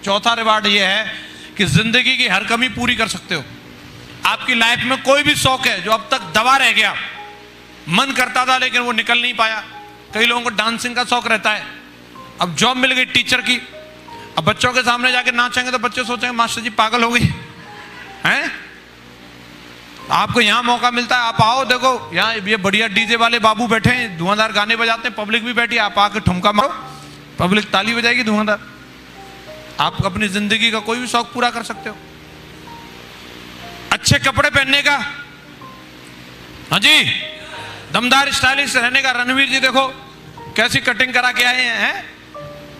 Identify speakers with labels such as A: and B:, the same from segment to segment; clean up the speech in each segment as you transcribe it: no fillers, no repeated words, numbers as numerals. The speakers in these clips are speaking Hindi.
A: चौथा रिवार्ड ये है कि जिंदगी की हर कमी पूरी कर सकते हो। आपकी लाइफ में कोई भी शौक है जो अब तक दबा रह गया, मन करता था लेकिन वो निकल नहीं पाया। कई लोगों को डांसिंग का शौक रहता है, अब जॉब मिल गई टीचर की, अब बच्चों के सामने जाके नाचेंगे तो बच्चे सोचेंगे मास्टर जी पागल हो गई हैं। आपको यहाँ मौका मिलता है, आप आओ, देखो यहाँ ये बढ़िया डीजे वाले बाबू बैठे हैं, धुआंधार गाने बजाते हैं, पब्लिक भी बैठी है, आप आके ठुमका मारो, पब्लिक ताली बजाएगी धुआंधार। आप अपनी जिंदगी का कोई भी शौक पूरा कर सकते हो। अच्छे कपड़े पहनने का, हाँ जी, दमदार स्टाइलिश रहने का। रणवीर जी देखो कैसी कटिंग करा के आए हैं,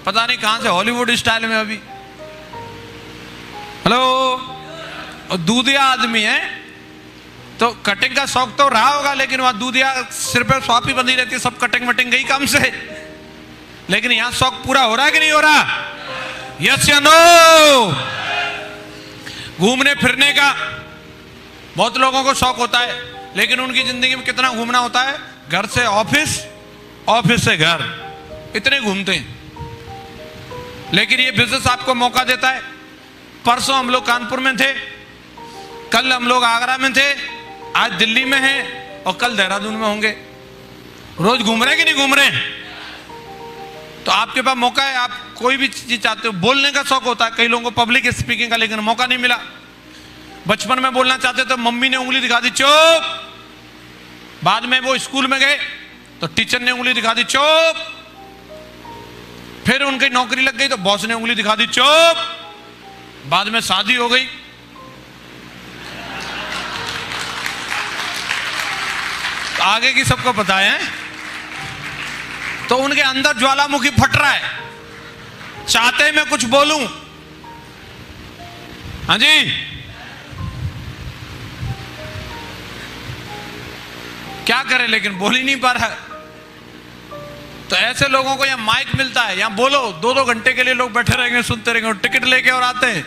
A: पता नहीं कहां से, हॉलीवुड स्टाइल में अभी। हेलो, और दूधिया आदमी है तो कटिंग का शौक तो रहा होगा, लेकिन वहां दूधिया सिर पर स्वापी बंधी रहती है, सब कटिंग वटिंग गई काम से। लेकिन यहां शौक पूरा हो रहा है कि नहीं हो रहा? यस या नो? घूमने फिरने का बहुत लोगों को शौक होता है, लेकिन उनकी जिंदगी में कितना घूमना होता है? घर से ऑफिस, ऑफिस से घर, इतने घूमते हैं। लेकिन ये बिजनेस आपको मौका देता है। परसों हम लोग कानपुर में थे, कल हम लोग आगरा में थे, आज दिल्ली में हैं और कल देहरादून में होंगे। रोज घूम रहे हैं कि नहीं घूम रहे हैं? तो आपके पास मौका है, आप कोई भी चीज चाहते हो। बोलने का शौक होता है कई लोगों को, पब्लिक स्पीकिंग का, लेकिन मौका नहीं मिला। बचपन में बोलना चाहते तो मम्मी ने उंगली दिखा दी चुप, बाद में वो स्कूल में गए तो टीचर ने उंगली दिखा दी चुप, फिर उनकी नौकरी लग गई तो बॉस ने उंगली दिखा दी चुप, बाद में शादी हो गई, तो आगे की सबको पता है। तो उनके अंदर ज्वालामुखी फट रहा है, चाहते मैं कुछ बोलूं, हाँ जी, क्या करें, लेकिन बोल ही नहीं पा रहा है। तो ऐसे लोगों को यहाँ माइक मिलता है, यहाँ बोलो, 2-2 घंटे के लिए लोग बैठे रहेंगे, सुनते रहेंगे, और टिकट लेके और आते हैं।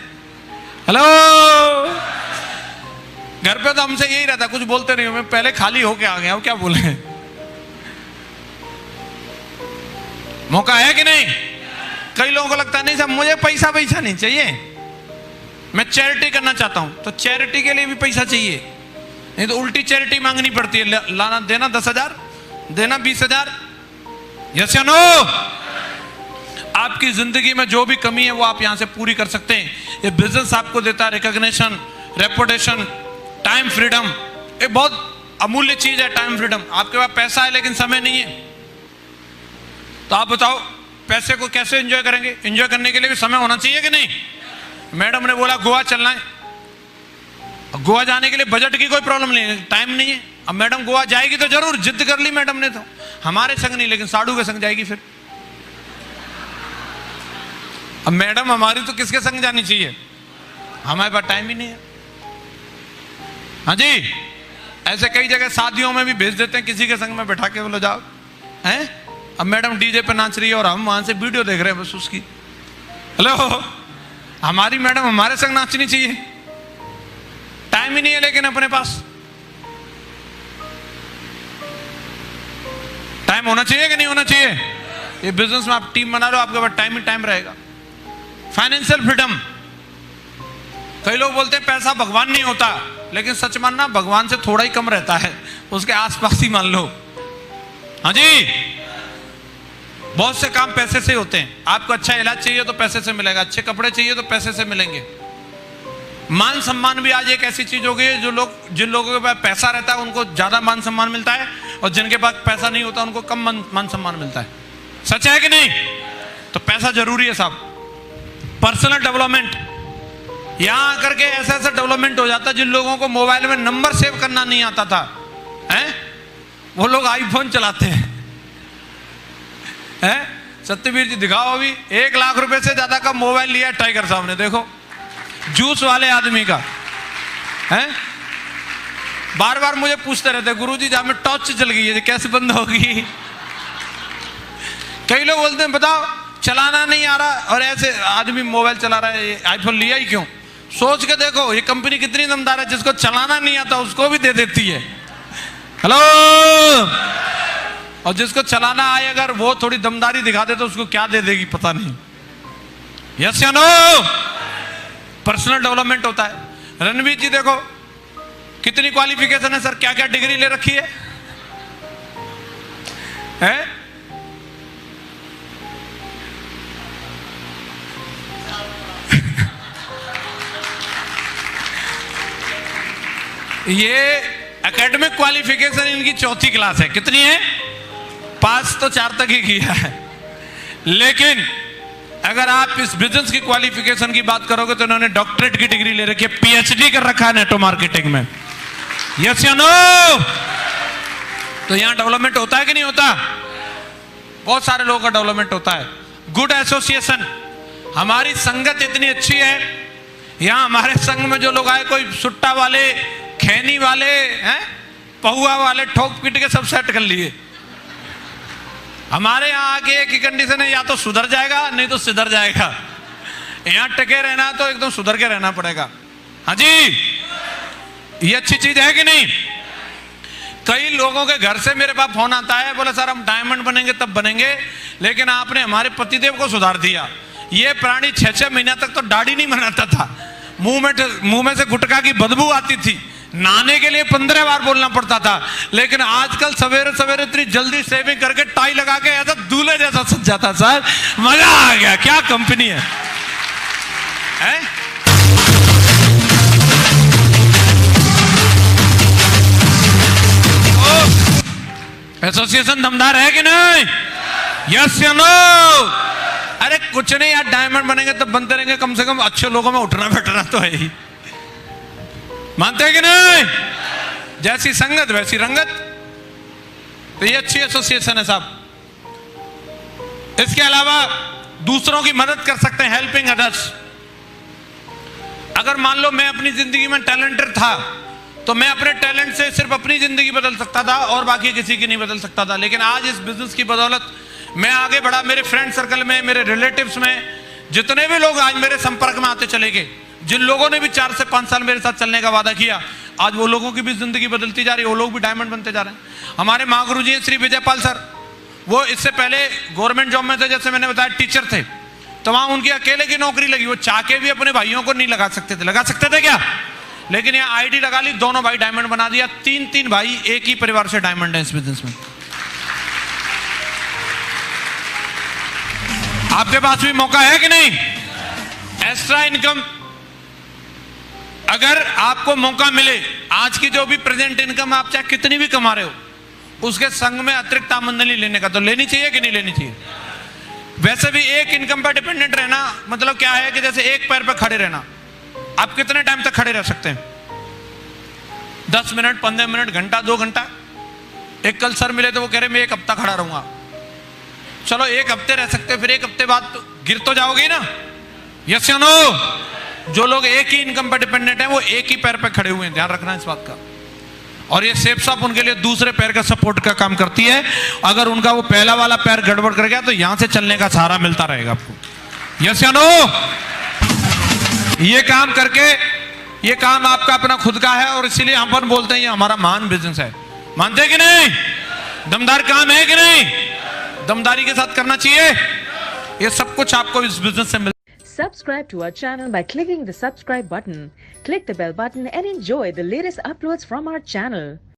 A: हेलो, घर पे तो हमसे यही रहता, कुछ बोलते नहीं, मैं पहले खाली होके आ गया, अब क्या बोले। मौका है कि नहीं? कई लोगों को लगता नहीं साहब मुझे पैसा नहीं चाहिए, मैं चैरिटी करना चाहता हूं, तो चैरिटी के लिए भी पैसा चाहिए, नहीं तो उल्टी चैरिटी मांगनी पड़ती है। लाना देना 10,000, देना 20,000। यस या नो? आपकी जिंदगी में जो भी कमी है वो आप यहां से पूरी कर सकते हैं। ये बिजनेस आपको देता है रिकॉग्निशन, रेपुटेशन, टाइम फ्रीडम। एक बहुत अमूल्य चीज है टाइम फ्रीडम। आपके पास पैसा है लेकिन समय नहीं है, तो आप बताओ पैसे को कैसे एंजॉय करेंगे? एंजॉय करने के लिए भी समय होना चाहिए कि नहीं? मैडम ने बोला गोवा चलना है, गोवा जाने के लिए बजट की कोई प्रॉब्लम नहीं है, टाइम नहीं है। अब मैडम गोवा जाएगी तो जरूर, जिद कर ली मैडम ने, तो हमारे संग नहीं लेकिन साड़ू के संग जाएगी फिर। अब मैडम हमारी तो किसके संग जानी चाहिए? हमारे पास टाइम ही नहीं है। हाँ जी, ऐसे कई जगह शादियों में भी भेज देते हैं, किसी के संग में बैठा के बोलो जाओ, हैं? अब मैडम डीजे पे नाच रही है और हम वहां से वीडियो देख रहे हैं बस उसकी। हेलो, हमारी मैडम हमारे संग नाचनी चाहिए, टाइम ही नहीं है लेकिन अपने पास टाइम होना चाहिए कि नहीं होना चाहिए? ये बिजनेस में आप टीम बना लो, आपके पास टाइम ही टाइम रहेगा। Financial freedom. कई लोग बोलते हैं पैसा भगवान नहीं होता, लेकिन सच मानना भगवान से थोड़ा ही कम रहता है, उसके आसपास ही मान लो। हाँ जी, बहुत से काम पैसे से होते हैं। आपको अच्छा इलाज चाहिए तो पैसे से मिलेगा, अच्छे कपड़े चाहिए तो पैसे से मिलेंगे। मान सम्मान भी आज एक ऐसी चीज हो गई है, जिन लोगों के पास पैसा रहता है उनको ज्यादा मान सम्मान मिलता है, और जिनके पास पैसा नहीं होता उनको कम मान सम्मान मिलता है। सच है कि नहीं? तो पैसा जरूरी है साहब। पर्सनल डेवलपमेंट, यहां आकर के ऐसा ऐसा डेवलपमेंट हो जाता है, जिन लोगों को मोबाइल में नंबर सेव करना नहीं आता था, हैं? वो लोग आईफोन चलाते हैं। सत्यवीर जी दिखाओ, अभी 1 लाख रुपए से ज्यादा का मोबाइल लिया टाइगर साहब ने, देखो जूस वाले आदमी का है। बार बार मुझे पूछते रहते गुरुजी जहां में टॉर्च जल गई है कैसे बंद होगी। कई लोग बोलते हैं बताओ चलाना नहीं आ रहा, और ऐसे आदमी मोबाइल चला रहा है, आईफोन लिया ही क्यों? सोच के देखो ये कंपनी कितनी दमदार है, जिसको चलाना नहीं आता उसको भी दे देती है। हेलो, और जिसको चलाना आए अगर वो थोड़ी दमदारी दिखा दे तो उसको क्या दे देगी पता नहीं। यस या नो? पर्सनल डेवलपमेंट होता है। रणवीर जी देखो कितनी क्वालिफिकेशन है सर, क्या क्या डिग्री ले रखी है? ये एकेडमिक क्वालिफिकेशन इनकी 4थी क्लास है। कितनी है? पास तो 4 तक ही किया है। लेकिन अगर आप इस बिजनेस की क्वालिफिकेशन की बात करोगे तो इन्होंने डॉक्टरेट की डिग्री ले रखी है, पीएचडी कर रखा है नेटो मार्केटिंग में। यस या नो? तो यहां डेवलपमेंट होता है कि नहीं होता? बहुत सारे लोगों का डेवलपमेंट होता है। गुड एसोसिएशन, हमारी संगत इतनी अच्छी है, यहां हमारे संघ में जो लोग आए, कोई सुट्टा वाले, खैनी वाले हैं, पहुआ वाले, ठोक पीट के सब सेट कर लिए। हमारे यहाँ आके एक ही कंडीशन है, या तो सुधर जाएगा नहीं तो सिधर जाएगा। यहाँ टके रहना तो एकदम सुधर के रहना पड़ेगा। हाँ जी, ये अच्छी चीज है कि नहीं? कई लोगों के घर से मेरे पास फोन आता है, बोले सर हम डायमंड बनेंगे तब बनेंगे, लेकिन आपने हमारे पतिदेव को सुधार दिया। ये प्राणी 6-6 महीना तक तो दाढ़ी नहीं बनाता था, मुंह में से गुटखा की बदबू आती थी, नहाने के लिए 15 बार बोलना पड़ता था। लेकिन आजकल सवेरे सवेरे इतनी जल्दी सेविंग करके टाई लगा के ऐसा दूल्हे जैसा सज जाता। सर मजा आ गया, क्या कंपनी है? एसोसिएशन दमदार है कि नहीं? यस या नो? अरे कुछ नहीं यार, डायमंड बनेंगे तब बनते रहेंगे, कम से कम अच्छे लोगों में उठना बैठना तो है ही। मानते हैं कि नहीं? जैसी संगत वैसी रंगत। तो ये अच्छी एसोसिएशन है साहब। इसके अलावा दूसरों की मदद कर सकते हैं, हेल्पिंग अदर्स। अगर मान लो मैं अपनी जिंदगी में टैलेंटेड था तो मैं अपने टैलेंट से सिर्फ अपनी जिंदगी बदल सकता था और बाकी किसी की नहीं बदल सकता था। लेकिन आज इस बिजनेस की बदौलत मैं आगे बढ़ा। मेरे फ्रेंड सर्कल में, मेरे रिलेटिव्स में जितने भी लोग आज मेरे संपर्क में आते चले गए, जिन लोगों ने भी 4 से 5 साल मेरे साथ चलने का वादा किया, आज वो लोगों की भी जिंदगी बदलती जा रही है, वो लोग भी डायमंड बनते जा रहे हैं। हमारे महागुरु जी हैं श्री विजयपाल सर, वो इससे पहले गवर्नमेंट जॉब में थे, जैसे मैंने बताया टीचर थे, तो वहां उनकी अकेले की नौकरी लगी। वो चाह के भी अपने भाइयों को नहीं लगा सकते थे। लगा सकते थे क्या? लेकिन यहाँ आईडी लगा ली, दोनों भाई डायमंड बना दिया। 3 भाई एक ही परिवार से डायमंड है इस बिजनेस में। आपके पास भी मौका है कि नहीं? एक्स्ट्रा इनकम, अगर आपको मौका मिले, आज की जो भी प्रेजेंट इनकम आप चाहे कितनी भी कमा रहे हो, उसके संग में अतिरिक्त आमदनी लेने का तो लेनी चाहिए कि नहीं लेनी चाहिए? वैसे भी एक इनकम पर डिपेंडेंट रहना मतलब क्या है कि जैसे एक पैर पर खड़े रहना। आप कितने टाइम तक खड़े रह सकते हैं? 10 मिनट, 15 मिनट, घंटा, 2 घंटा। एक कल सर मिले तो वो कह रहे मैं 1 हफ्ता खड़ा रहूंगा। चलो 1 हफ्ते रह सकते, फिर 1 हफ्ते बाद तो गिर तो जाओगे ना। यस या नो? जो लोग एक ही इनकम पर डिपेंडेंट है वो एक ही पैर पर खड़े हुए हैं, ध्यान रखना इस बात का। और ये सेफ शॉप उनके लिए दूसरे पैर का सपोर्ट का काम करती है। अगर उनका वो पहला वाला पैर गड़बड़ कर गया तो यहां से चलने का सहारा मिलता रहेगा आपको। यस या नो? ये काम करके, ये काम आपका अपना खुद का है और इसीलिए हम पर बोलते हैं ये हमारा महान बिजनेस है। मानते हैं कि नहीं? दमदार काम है कि नहीं? दमदारी के साथ करना चाहिए। ये सब कुछ आपको इस बिजनेस से मिल।
B: Subscribe to our channel by clicking the subscribe button. Click the bell button and enjoy the latest uploads from our channel.